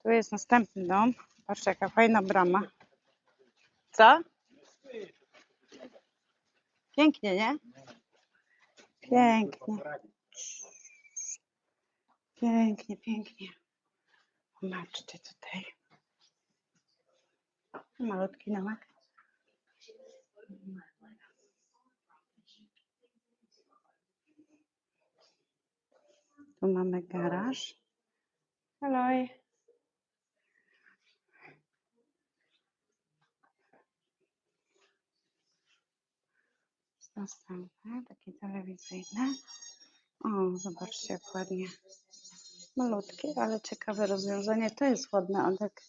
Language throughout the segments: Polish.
Tu jest następny dom. Patrzcie, jaka fajna brama. Co? Pięknie, nie? Pięknie. Pięknie, pięknie. Zobaczcie tutaj. Malutki domek. Tu mamy garaż. Hello. Następne, takie telewizyjne. O, zobaczcie, jak ładnie. Malutkie, ale ciekawe rozwiązanie. To jest ładny Adek.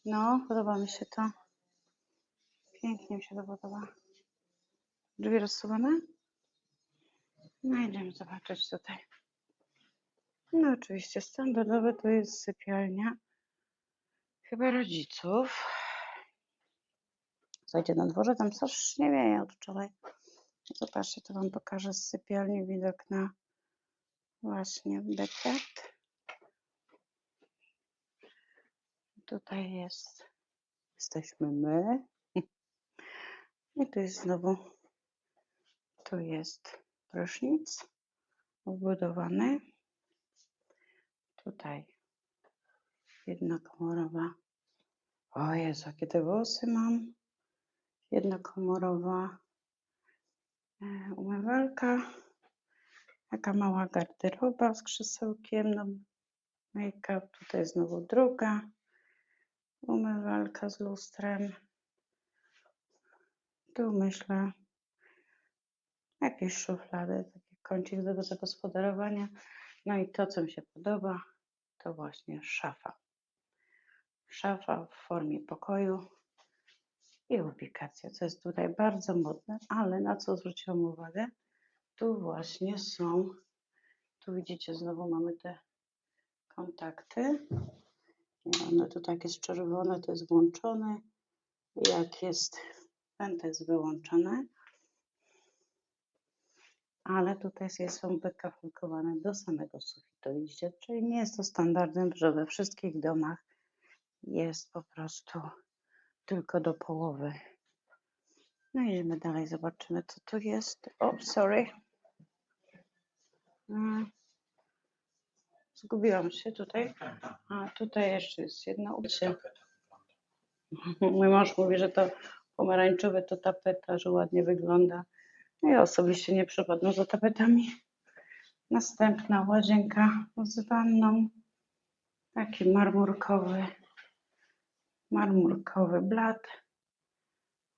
No, podoba mi się to. Pięknie mi się to podoba. Drzwi rozsuwane? No, idziemy zobaczyć tutaj. No, oczywiście standardowe to jest sypialnia. Chyba rodziców. Słuchajcie, na dworze tam strasznie wieje od wczoraj. Zobaczcie, to wam pokażę z sypialni widok na właśnie backyard. Tutaj jesteśmy my. I tu jest znowu, tu jest prysznic wbudowany. Tutaj jednokomorowa. O Jezu, jakie te włosy mam. Jednokomorowa umywalka. Taka mała garderoba z krzesełkiem na make-up. Tutaj znowu druga umywalka z lustrem. Tu myślę jakieś szuflady, taki kącik do zagospodarowania. No i to, co mi się podoba, to właśnie szafa. Szafa w formie pokoju i ubikacja, co jest tutaj bardzo modne, ale na co zwróciłam uwagę, tu właśnie są, tu widzicie, znowu mamy te kontakty. One tu tak jest czerwone, to jest włączone. Jak jest ten, to jest wyłączone. Ale tutaj są wykafelkowane do samego sufitu, widzicie? Czyli nie jest to standardem, że we wszystkich domach jest po prostu tylko do połowy. No idziemy dalej, zobaczymy, co tu jest. O, sorry. Zgubiłam się tutaj. A tutaj jeszcze jest jedna opcja. Mój mąż mówi, że to pomarańczowe to tapeta, że ładnie wygląda. No ja osobiście nie przepadam za tapetami. Następna łazienka z wanną. Taki marmurkowy blat.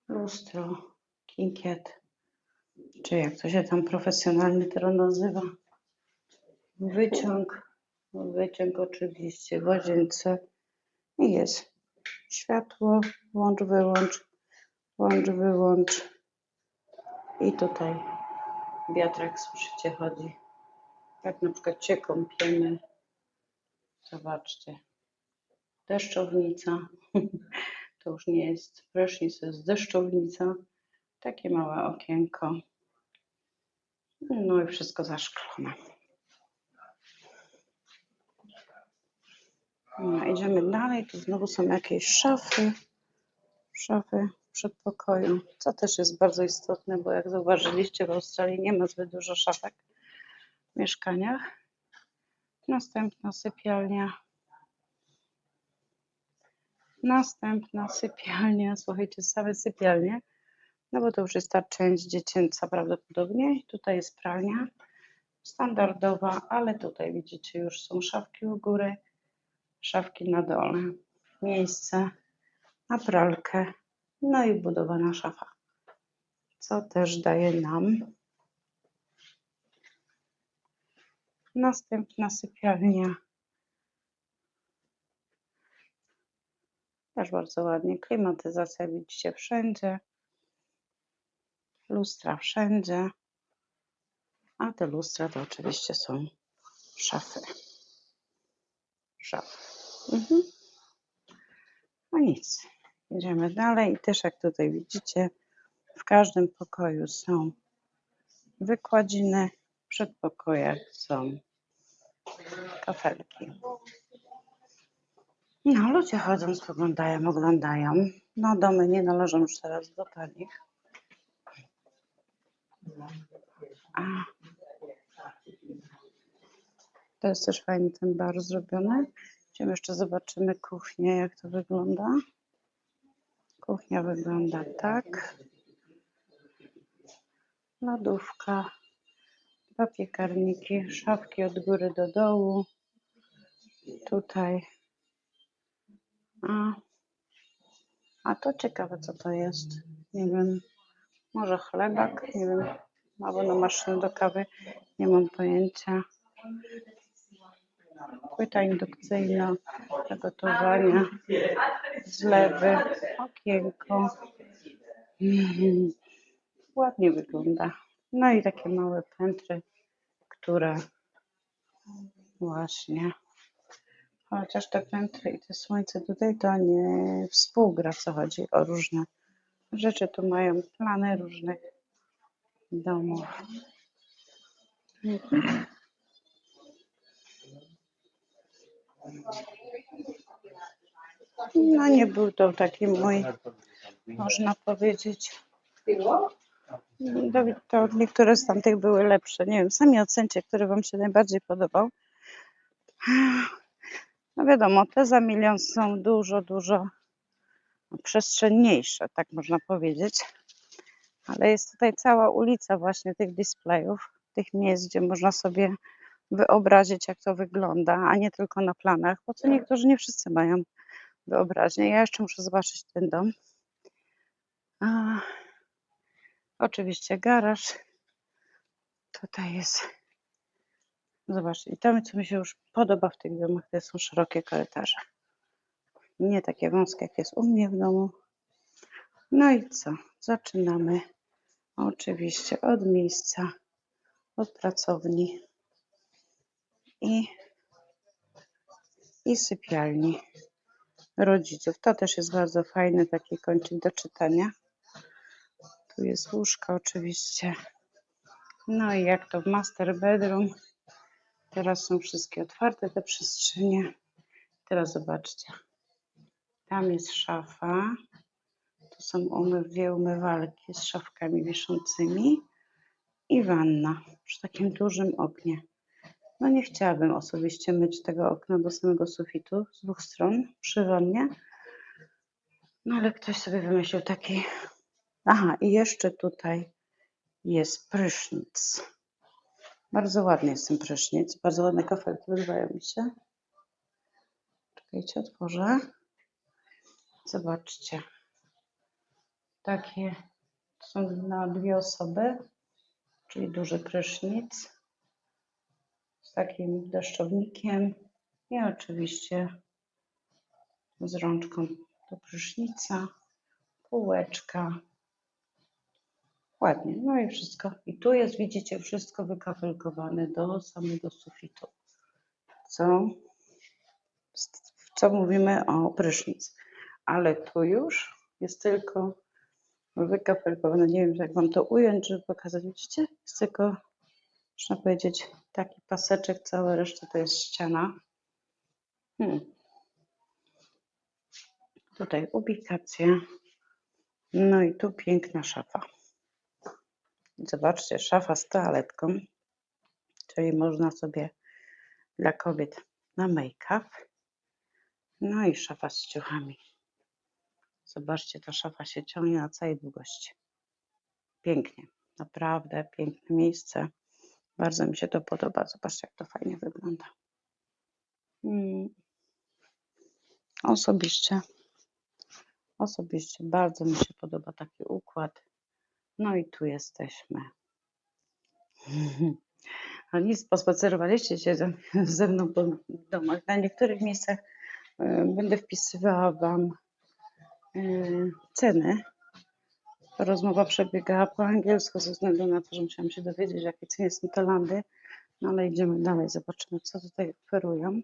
Lustro, kinkiet, czy jak to się tam profesjonalnie teraz nazywa. Wyciąg oczywiście w łazience. I jest światło, włącz, wyłącz. I tutaj wiatrak, słyszycie, chodzi. Jak na przykład się kąpiemy. Zobaczcie. Deszczownica. To już nie jest prysznic, to jest deszczownica. Takie małe okienko. No i wszystko zaszklone. No, idziemy dalej. Tu znowu są jakieś szafy w przedpokoju, co też jest bardzo istotne, bo jak zauważyliście, w Australii nie ma zbyt dużo szafek w mieszkaniach. Następna sypialnia, słuchajcie, same sypialnie, no bo to już jest ta część dziecięca prawdopodobnie. Tutaj jest pralnia standardowa, ale tutaj widzicie, już są szafki u góry, szafki na dole, miejsce na pralkę, no i budowana szafa, co też daje nam następna sypialnia. Też bardzo ładnie, klimatyzacja widzicie wszędzie, lustra wszędzie, a te lustra to oczywiście są szafy. No nic, idziemy dalej i też jak tutaj widzicie, w każdym pokoju są wykładziny, w przedpokojach są kafelki. No, ludzie chodzą, spoglądają, oglądają. No, domy nie należą już teraz do tanich. A to jest też fajny ten bar zrobiony. Idziemy jeszcze zobaczymy kuchnię, jak to wygląda. Kuchnia wygląda tak. Lodówka, dwa piekarniki, szafki od góry do dołu. Tutaj. A to ciekawe, co to jest. Nie wiem, może chlebak, nie wiem, albo na maszynę do kawy, nie mam pojęcia. Płyta indukcyjna do gotowania, zlewy, okienko. Ładnie wygląda. No i takie małe pętry, które właśnie, chociaż te pętry i te słońce tutaj to nie współgra, co chodzi o różne rzeczy. Tu mają plany różnych domów. No nie był to taki mój, można powiedzieć, to niektóre z tamtych były lepsze. Nie wiem, sami ocencie, który Wam się najbardziej podobał. No wiadomo, te za milion są dużo przestrzenniejsze, tak można powiedzieć. Ale jest tutaj cała ulica właśnie tych displayów, tych miejsc, gdzie można sobie wyobrazić, jak to wygląda, a nie tylko na planach, bo to niektórzy, nie wszyscy mają wyobraźnię. Ja jeszcze muszę zobaczyć ten dom. Oczywiście garaż. Tutaj jest. Zobaczcie, i to, co mi się już podoba w tych domach, to są szerokie korytarze. Nie takie wąskie, jak jest u mnie w domu. No i co? Zaczynamy oczywiście od miejsca, od pracowni i sypialni rodziców. To też jest bardzo fajny taki kącik do czytania. Tu jest łóżko oczywiście. No i jak to w master bedroom. Teraz są wszystkie otwarte te przestrzenie. Teraz zobaczcie. Tam jest szafa. Tu są dwie umywalki z szafkami wiszącymi i wanna przy takim dużym oknie. No nie chciałabym osobiście myć tego okna do samego sufitu z dwóch stron przy wannie. No ale ktoś sobie wymyślił taki. Aha, i jeszcze tutaj jest prysznic. Bardzo ładny jest ten prysznic. Bardzo ładne kafelki wydają mi się. Czekajcie, otworzę. Zobaczcie. Takie są na dwie osoby, czyli duży prysznic z takim deszczownikiem i oczywiście z rączką do prysznica, półeczka. Ładnie, no i wszystko. I tu jest, widzicie, wszystko wykafelkowane do samego sufitu. Co mówimy o prysznic. Ale tu już jest tylko wykafelkowane. Nie wiem, jak Wam to ująć, żeby pokazać. Widzicie? Jest tylko, można powiedzieć, taki paseczek, cała reszta to jest ściana. Tutaj ubikacja. No i tu piękna szafa. Zobaczcie, szafa z toaletką, czyli można sobie dla kobiet na make-up. No i szafa z ciuchami. Zobaczcie, ta szafa się ciągnie na całej długości. Pięknie, naprawdę piękne miejsce. Bardzo mi się to podoba. Zobaczcie, jak to fajnie wygląda. Osobiście bardzo mi się podoba taki układ. No i tu jesteśmy. A nic, pospacerowaliście się ze mną po domach. Na niektórych miejscach będę wpisywała Wam ceny. Rozmowa przebiegała po angielsku ze względu na to, że musiałam się dowiedzieć, jakie ceny są te landy. No ale idziemy dalej, zobaczymy, co tutaj oferują.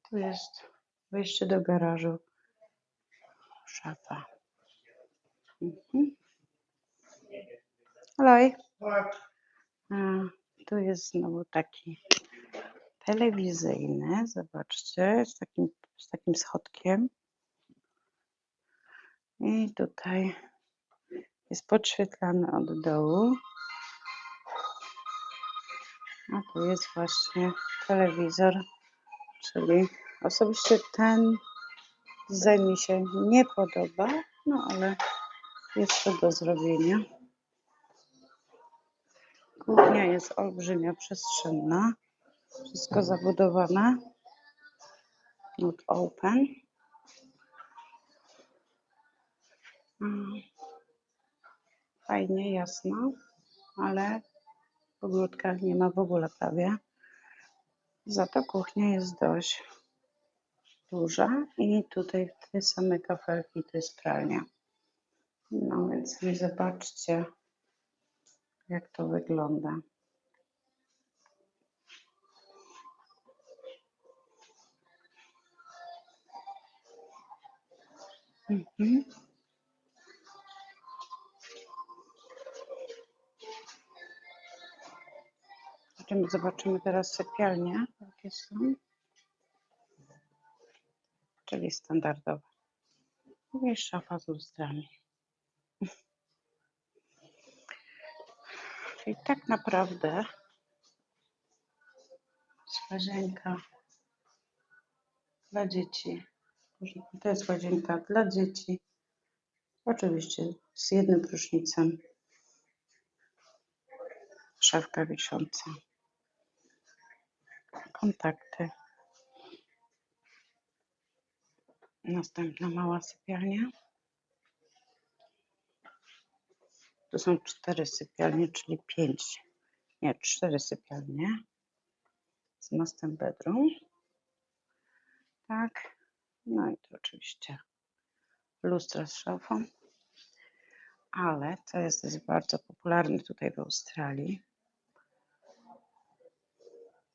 Tu jest wejście do garażu. Szafa. Hello. Tu jest znowu taki telewizyjny, zobaczcie, z takim schodkiem. I tutaj jest podświetlany od dołu. A tu jest właśnie telewizor, czyli osobiście ten design mi się nie podoba, no ale jest to do zrobienia. Kuchnia jest olbrzymia, przestrzenna, wszystko zabudowane. Not open. Fajnie, jasno, ale w ogródkach nie ma w ogóle prawie. Za to kuchnia jest dość duża i tutaj te same kafelki to jest pralnia. No więc zobaczcie, jak to wygląda. Zobaczymy teraz sypialnie, jakie są, czyli standardowe. I szafa z lustrami. Czyli tak naprawdę jest łazienka dla dzieci. To jest łazienka dla dzieci. Oczywiście z jednym prysznicem. Szafka wisząca. Kontakty. Następna mała sypialnia. Tu są 4 sypialnie, czyli 5. Nie, 4 sypialnie. Z master bedroom. Tak. No i to oczywiście lustra z szafą. Ale co jest bardzo popularne tutaj w Australii,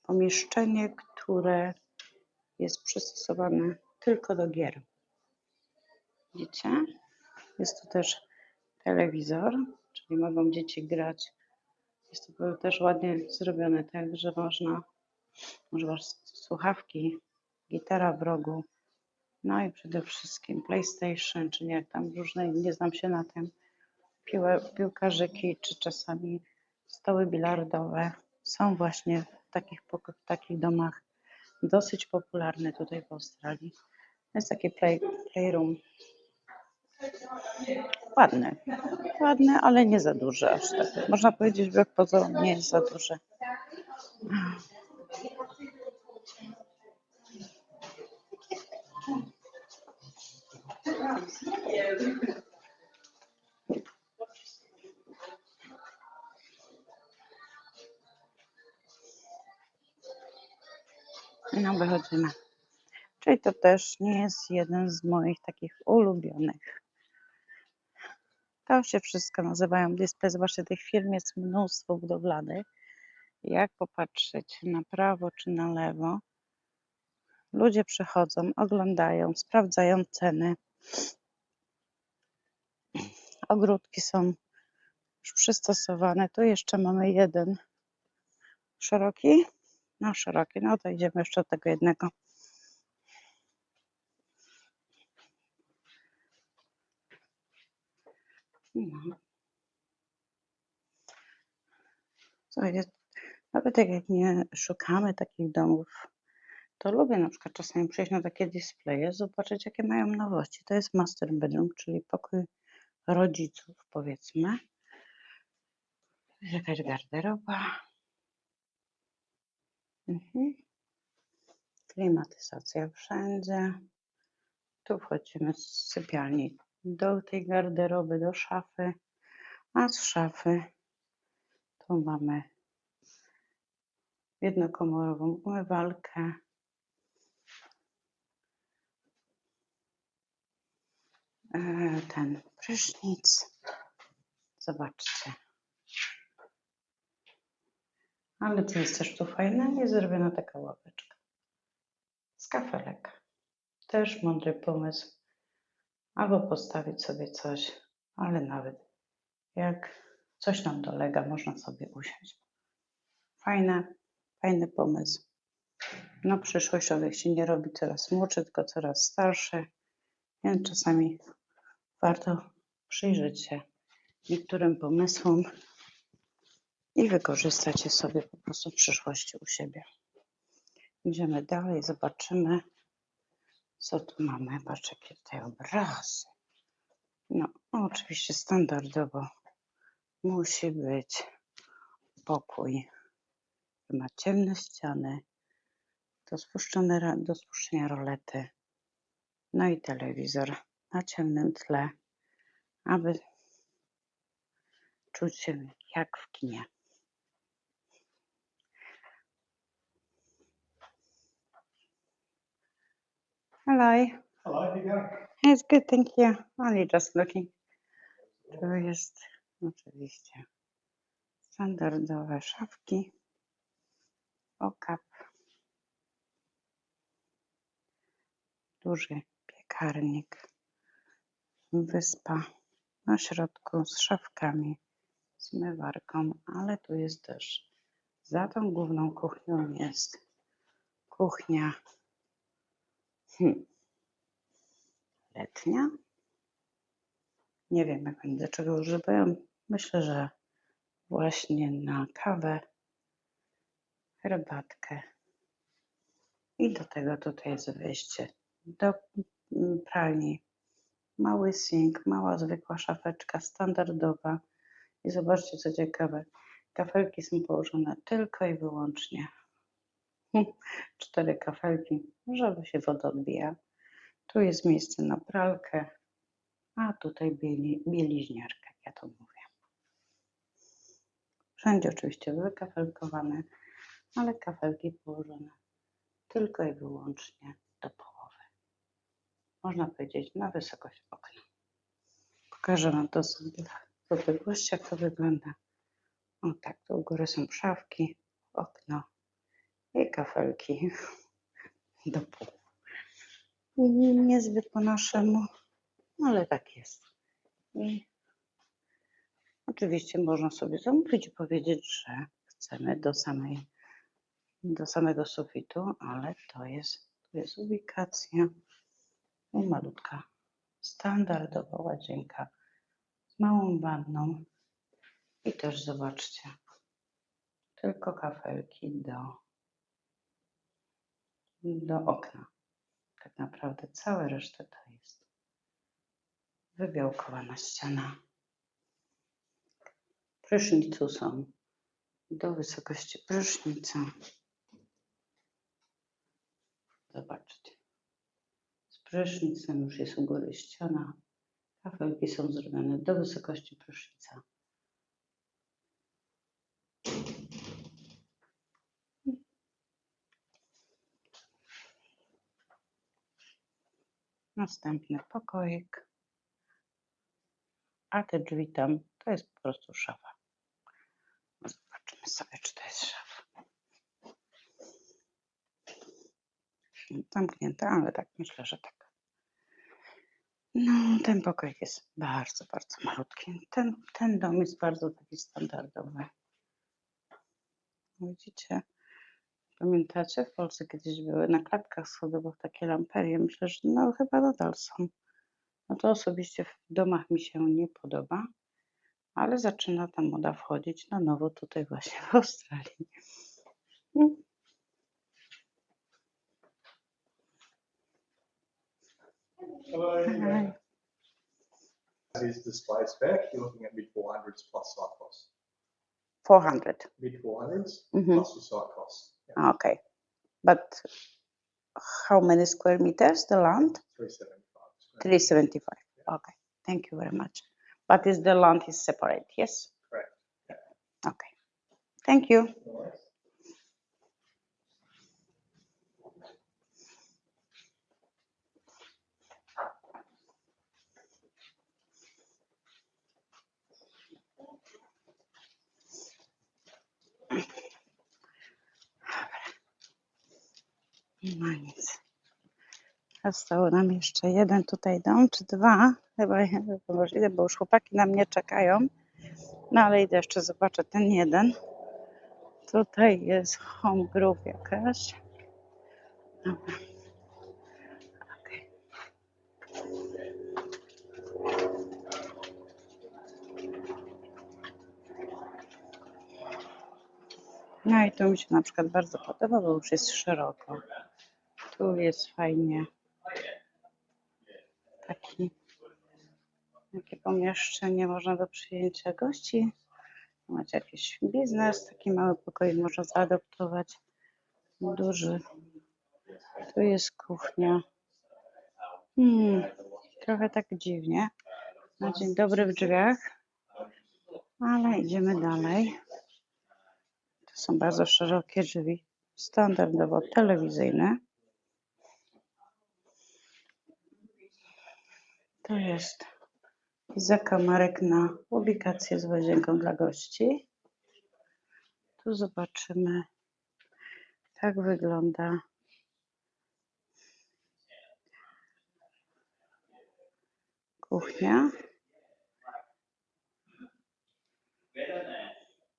pomieszczenie, które jest przystosowane tylko do gier. Widzicie? Jest tu też telewizor, czyli mogą dzieci grać. Jest to też ładnie zrobione, tak, że masz słuchawki, gitara w rogu, no i przede wszystkim PlayStation, czy jak tam różne, nie znam się na tym, piłkarzyki, czy czasami stoły bilardowe są właśnie w takich domach dosyć popularne tutaj w Australii. Jest taki playroom. Ładny, ale nie za duży aż tak. Można powiedzieć, że pozorom nie jest za duży. No wychodzimy. Czyli to też nie jest jeden z moich takich ulubionych. To się wszystko nazywają display. Zobaczcie, tych firm jest mnóstwo budowlanych. Jak popatrzeć na prawo czy na lewo, ludzie przychodzą, oglądają, sprawdzają ceny. Ogródki są już przystosowane. Tu jeszcze mamy jeden szeroki. No szeroki, no to idziemy jeszcze do tego jednego. No. Słuchajcie, nawet jak nie szukamy takich domów, to lubię na przykład czasami przyjść na takie displaye, zobaczyć jakie mają nowości. To jest master bedroom, czyli pokój rodziców, powiedzmy. Jest jakaś garderoba. Klimatyzacja wszędzie. Tu wchodzimy z sypialni do tej garderoby, do szafy, a z szafy tu mamy jednokomorową umywalkę. Ten prysznic. Zobaczcie. Ale co jest też tu fajne? Jest zrobiona taka ławeczka z kafelek. Też mądry pomysł. Albo postawić sobie coś, ale nawet jak coś nam dolega, można sobie usiąść. Fajny pomysł. No przyszłość człowiek się nie robi coraz młodszy, tylko coraz starszy, więc czasami warto przyjrzeć się niektórym pomysłom i wykorzystać je sobie po prostu w przyszłości u siebie. Idziemy dalej, zobaczymy, co tu mamy. Patrz, jakie tutaj obrazy. No, oczywiście standardowo musi być pokój, który ma ciemne ściany, do spuszczenia rolety, no i telewizor na ciemnym tle, aby czuć się jak w kinie. Hello. Hello, how you going? It's good, thank you. Only just looking. Tu jest oczywiście standardowe szafki, okap, duży piekarnik, wyspa na środku z szafkami, zmywarką, ale tu jest też za tą główną kuchnią jest kuchnia letnia. Nie wiem, jak oni do czego używają. Myślę, że właśnie na kawę, herbatkę. I do tego tutaj jest wejście do pralni. Mały sink, mała zwykła szafeczka standardowa. I zobaczcie, co ciekawe. Kafelki są położone tylko i wyłącznie. 4 kafelki, żeby się woda odbija. Tu jest miejsce na pralkę, a tutaj bieliźniarka, jak ja to mówię. Wszędzie oczywiście wykafelkowane, ale kafelki położone tylko i wyłącznie do połowy. Można powiedzieć na wysokość okna. Pokażę Wam to sobie w odległości, jak to wygląda. O tak, tu u góry są szafki, okno i kafelki do pół. Niezbyt po naszemu, ale tak jest. I oczywiście można sobie zamówić i powiedzieć, że chcemy do samego sufitu, ale tu jest ubikacja i malutka, standardowa łazienka z małą wanną. I też zobaczcie, tylko kafelki do okna. Tak naprawdę całe resztę to jest wybiałkowana ściana. W prysznicu są do wysokości prysznica. Zobaczcie. Z prysznicem już jest u góry ściana. Kafelki są zrobione do wysokości prysznica. Następny pokoik. A te drzwi tam to jest po prostu szafa. Zobaczymy sobie, czy to jest szafa. Zamknięte, ale tak myślę, że tak. No, ten pokoik jest bardzo, bardzo malutki. Ten dom jest bardzo taki standardowy. Widzicie? Pamiętacie? W Polsce kiedyś były na klatkach schodowych takie lamperie. Myślę, że no chyba nadal są. No to osobiście w domach mi się nie podoba, ale zaczyna ta moda wchodzić na nowo tutaj właśnie w Australii. Hello. Hi. This is display spec. You're looking at mid 400s plus site costs. 400. Mid 400s Mhm. plus your site costs. Yeah. Okay. But how many square meters the land? 375. 375. Okay. Thank you very much. But is the land is separate? Yes. Correct. Okay. Thank you. No worries. No nic. Został nam jeszcze jeden tutaj dom, czy dwa. Chyba możliwe, bo już chłopaki na mnie czekają. No ale idę jeszcze zobaczę ten jeden. Tutaj jest home group jakaś. Dobra. Okej. No i to mi się na przykład bardzo podoba, bo już jest szeroko. Tu jest fajnie takie pomieszczenie, można do przyjęcia gości. Macie jakiś biznes, taki mały pokoik można zaadoptować. Duży. Tu jest kuchnia. Trochę tak dziwnie. Na dzień dobry w drzwiach. Ale idziemy dalej. To są bardzo szerokie drzwi. Standardowo telewizyjne. To jest zakamarek na ubikację z łazienką dla gości. Tu zobaczymy, tak wygląda kuchnia.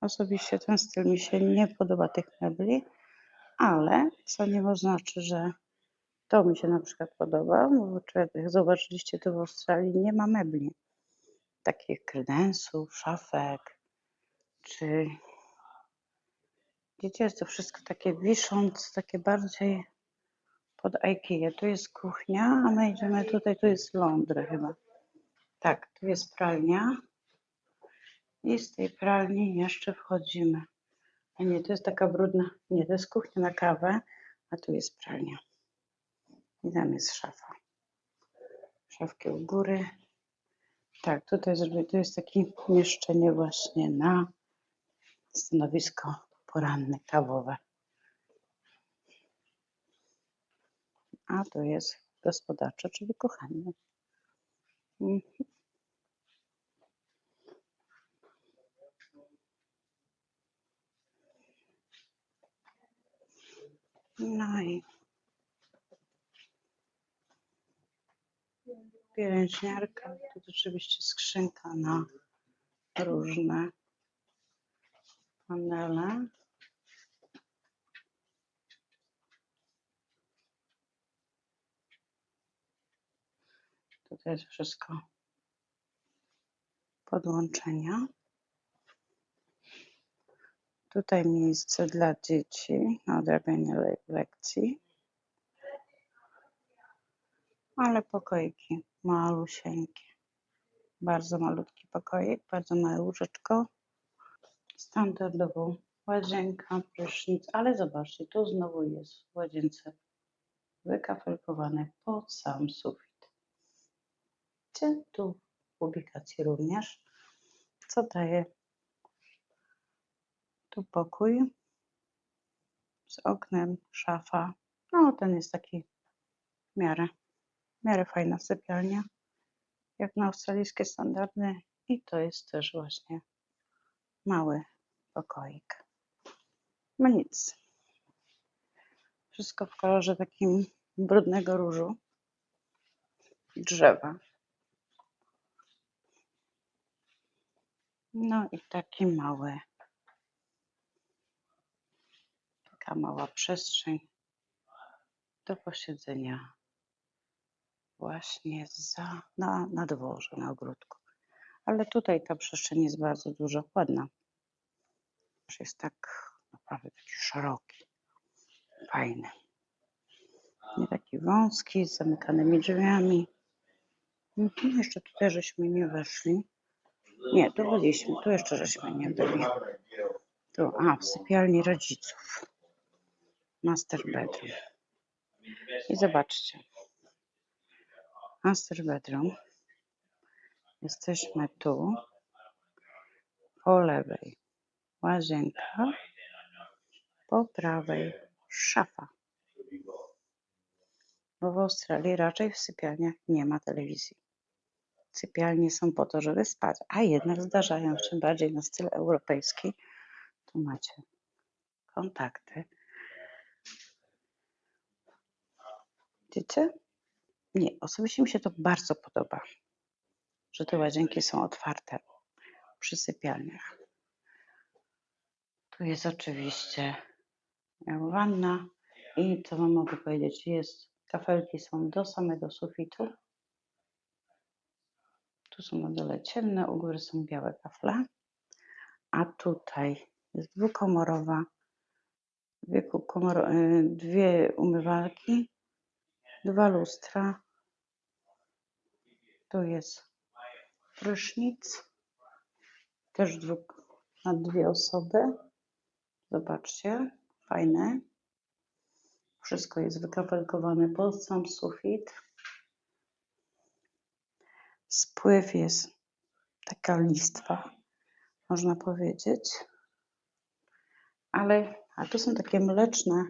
Osobiście ten styl mi się nie podoba, tych mebli, ale co nie oznacza, że to mi się na przykład podoba, bo jak zobaczyliście, to w Australii nie ma mebli. Takich kredensów, szafek, czy wiecie, jest to wszystko takie wiszące, takie bardziej pod IKEA. Tu jest kuchnia, a my idziemy tutaj, tu jest laundry chyba. Tak, tu jest pralnia i z tej pralni jeszcze wchodzimy. A nie, to jest taka brudna, nie, to jest kuchnia na kawę, a tu jest pralnia. I tam jest szafa. Szafki u góry. Tak, tutaj to jest takie pomieszczenie właśnie na stanowisko poranne, kawowe. A to jest gospodarcze, czyli kuchenne. No i pielęgniarka, to oczywiście skrzynka na różne panele. Tutaj jest wszystko podłączenia. Tutaj miejsce dla dzieci na odrabianie lekcji. Ale pokoiki malusieńkie. Bardzo malutki pokoik, bardzo małe łóżeczko. Standardową łazienka, prysznic, ale zobaczcie, tu znowu jest w łazience wykafelkowane pod sam sufit. Tu w ubikacji również, co daje tu pokój z oknem, szafa. No, ten jest taki w miarę fajna sypialnia, jak na australijskie standardy. I to jest też właśnie mały pokoik. No nic. Wszystko w kolorze takim brudnego różu, drzewa. No i taka mała przestrzeń do posiedzenia właśnie na dworze, na ogródku. Ale tutaj ta przestrzeń jest bardzo duża, ładna. Jest tak naprawdę taki szeroki, fajny. Nie taki wąski, z zamykanymi drzwiami. Jeszcze tutaj żeśmy nie weszli. Nie, tu byliśmy, tu jeszcze żeśmy nie byli. Tu, w sypialni rodziców. Master bedroom. I zobaczcie. Master bedroom. Jesteśmy tu. Po lewej łazienka. Po prawej szafa. Bo w Australii raczej w sypialniach nie ma telewizji. Sypialnie są po to, żeby spać, a jednak zdarzają się bardziej na styl europejski. Tu macie kontakty. Widzicie? Nie, osobiście mi się to bardzo podoba, że te łazienki są otwarte przy sypialniach. Tu jest oczywiście wanna, I co wam mogę powiedzieć? Kafelki są do samego sufitu. Tu są na dole ciemne, u góry są białe kafle. A tutaj jest dwukomorowa, dwie umywalki, 2 lustra. Tu jest prysznic, też na 2 osoby. Zobaczcie, fajne. Wszystko jest wykafelkowane pod sam sufit. Spływ jest taka listwa, można powiedzieć. A tu są takie mleczne,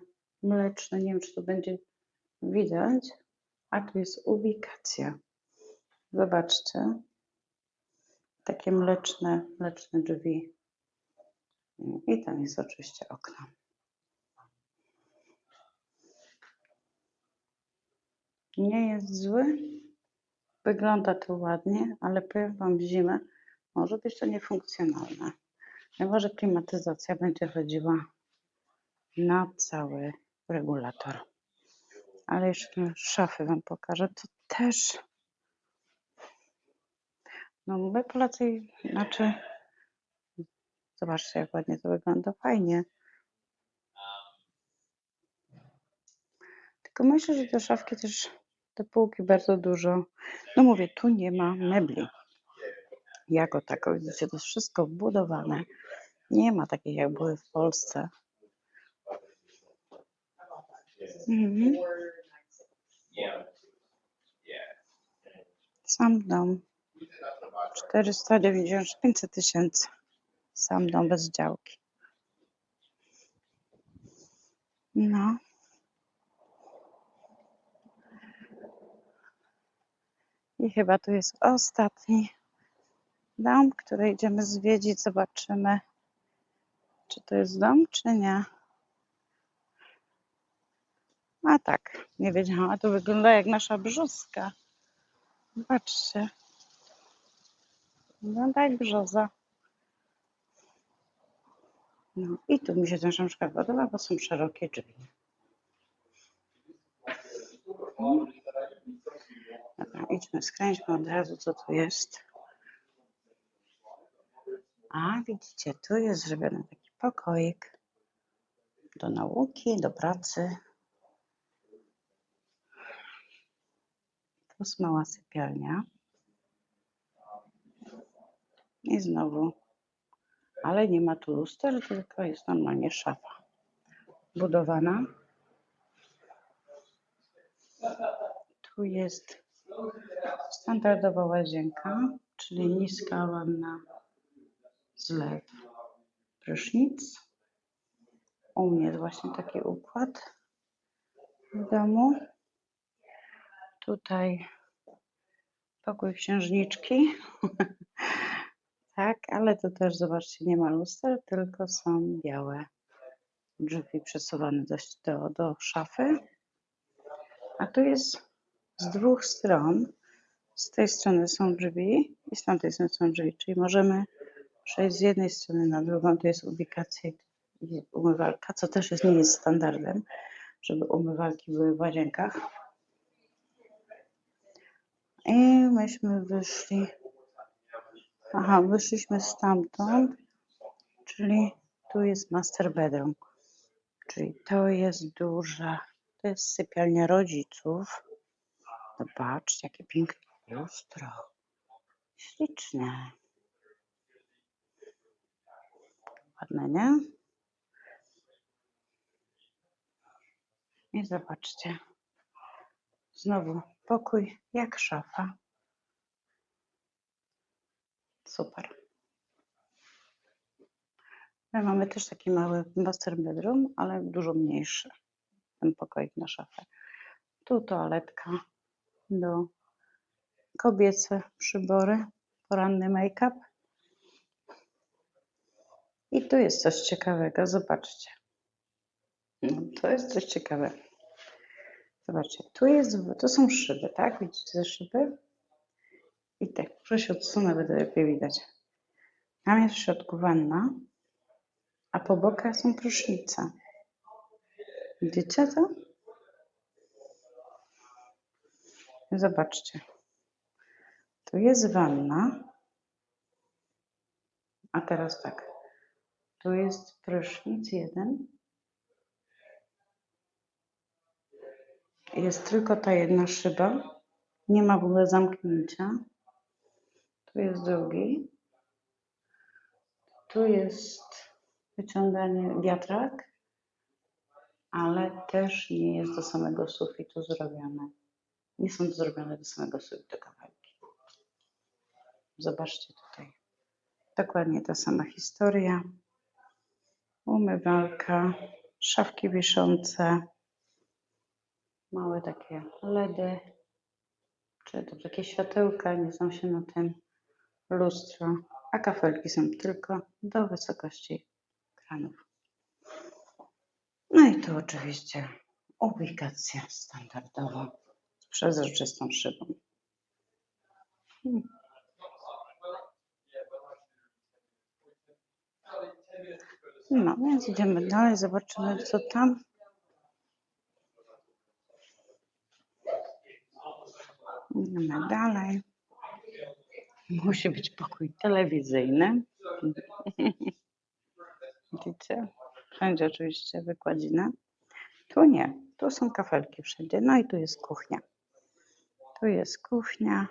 nie wiem, czy to będzie widać, a tu jest ubikacja. Zobaczcie, takie mleczne drzwi. I tam jest oczywiście okno. Nie jest zły, wygląda to ładnie, ale powiem wam, w zimę może być to niefunkcjonalne. Chyba że klimatyzacja będzie chodziła na cały regulator. Ale jeszcze szafy wam pokażę, to też, no my Polacy, zobaczcie jak ładnie to wygląda, fajnie. Tylko myślę, że te szafki też, te półki bardzo dużo, no mówię, tu nie ma mebli. Jako tako, widzicie, to jest wszystko wbudowane. Nie ma takich jak były w Polsce. Mhm. Sam dom 500 tysięcy. Sam dom bez działki. No. I chyba tu jest ostatni dom, który idziemy zwiedzić. Zobaczymy, czy to jest dom, czy nie. A tak, nie wiedziałam, a to wygląda jak nasza brzoska. Zobaczcie. Wygląda jak brzoza. No i tu mi się też na przykład podoba, bo są szerokie drzwi. Dobra, idźmy, skręćmy od razu, co tu jest. A widzicie, tu jest zrobiony taki pokoik do nauki, do pracy. Tu jest mała sypialnia. I znowu, ale nie ma tu luster, tylko jest normalnie szafa budowana. Tu jest standardowa łazienka, czyli niska wanna, zlew, prysznic. U mnie jest właśnie taki układ w domu. Tutaj pokój księżniczki. Tak, ale tu też zobaczcie, nie ma luster, tylko są białe drzwi przesuwane do szafy. A tu jest z 2 stron. Z tej strony są drzwi i z tamtej strony są drzwi, czyli możemy przejść z jednej strony na drugą. Tu jest ubikacja i umywalka, co też nie jest standardem, żeby umywalki były w łazienkach. I myśmy wyszliśmy stamtąd, czyli tu jest master bedroom, czyli to jest to jest sypialnia rodziców. Zobaczcie, jakie piękne lustro, śliczne, ładne, nie? I zobaczcie, znowu pokój jak szafa. Super. My mamy też taki mały master bedroom, ale dużo mniejszy. Ten pokoik na szafę. Tu toaletka do kobiece przybory, poranny make-up. I tu jest coś ciekawego, zobaczcie. No, to jest coś ciekawego. Zobaczcie, tu są szyby, tak? Widzicie te szyby? I tak, muszę się odsunąć, będę lepiej widać. Tam jest w środku wanna, a po bokach są prysznice. Widzicie to? Zobaczcie. Tu jest wanna. A teraz tak. Tu jest prysznic jeden. Jest tylko ta jedna szyba. Nie ma w ogóle zamknięcia. Tu jest drugi. Tu jest wyciąganie wiatrak, ale też nie jest do samego sufitu zrobione. Nie są zrobione do samego sufitu kawałki. Zobaczcie tutaj. Dokładnie ta sama historia. Umywalka, szafki wiszące, małe takie LEDy, czy to takie światełka, nie znam się na tym, lustro, a kafelki są tylko do wysokości kranów. No i tu oczywiście ubikacja standardowa z przezroczystą szybą. No więc idziemy dalej, zobaczymy co tam. Idziemy dalej. Musi być pokój telewizyjny. Widzicie? Wszędzie oczywiście wykładzina. Tu nie. Tu są kafelki wszędzie. No i tu jest kuchnia. Tu jest kuchnia.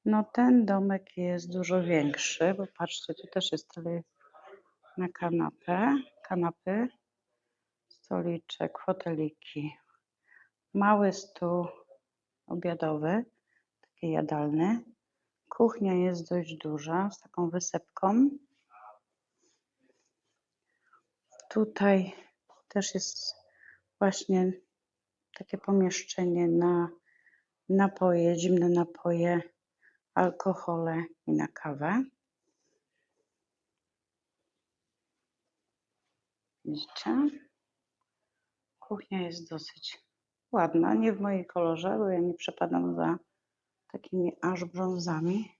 No ten domek jest dużo większy, bo patrzcie, tu też jest tyle na kanapy, stoliczek, foteliki. Mały stół obiadowy, taki jadalny. Kuchnia jest dość duża, z taką wysepką. Tutaj też jest właśnie takie pomieszczenie na napoje, zimne napoje, alkohole i na kawę. Widzicie? Kuchnia jest dosyć ładna, nie w mojej kolorze, bo ja nie przepadam za takimi aż brązami.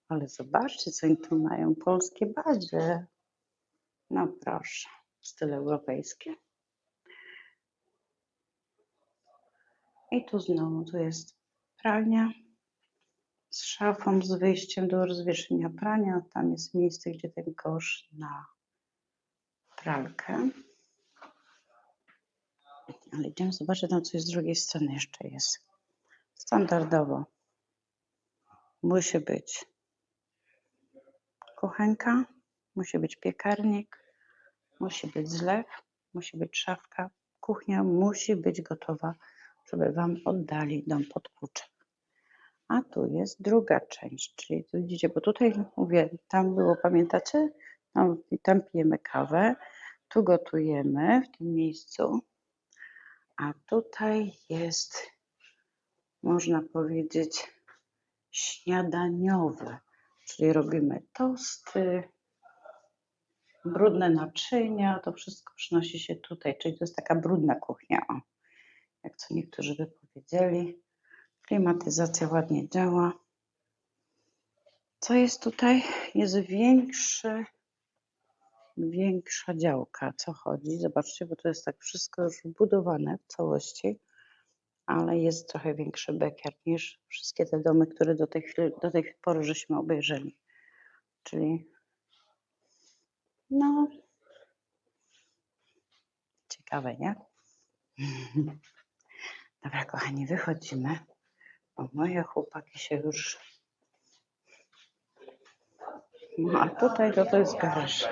Ale zobaczcie, co oni tu mają. Polskie badzie. No proszę, styl europejski. I tu znowu, tu jest pralnia z szafą, z wyjściem do rozwieszenia prania. Tam jest miejsce, gdzie ten kosz na pralkę. Ale idziemy zobaczyć, tam coś z drugiej strony jeszcze jest. Standardowo musi być kuchenka, musi być piekarnik, musi być zlew, musi być szafka. Kuchnia musi być gotowa, żeby Wam oddali dom pod klucze. A tu jest druga część, czyli tu widzicie, bo tutaj mówię, tam było, pamiętacie? Tam pijemy kawę, tu gotujemy w tym miejscu, a tutaj jest, można powiedzieć, śniadaniowe, czyli robimy tosty, brudne naczynia, to wszystko przynosi się tutaj, czyli to jest taka brudna kuchnia, o, jak co niektórzy by powiedzieli. Klimatyzacja ładnie działa. Co jest tutaj? Jest większa działka. Co chodzi? Zobaczcie, bo to jest tak wszystko już wbudowane w całości, ale jest trochę większy backyard niż wszystkie te domy, które do tej pory żeśmy obejrzeli. Czyli no ciekawe, nie? Dobra, kochani, wychodzimy, bo moje chłopaki się już... No a tutaj to jest garaż.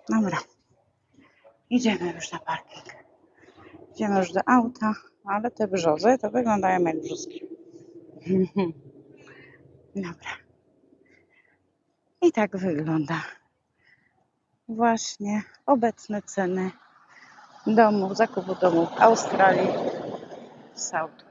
Dobra, idziemy już na parking. Idziemy już do auta, ale te brzozy to wyglądają jak brzozki. Dobra. I tak wygląda właśnie obecne ceny zakupu domu w Australii, w South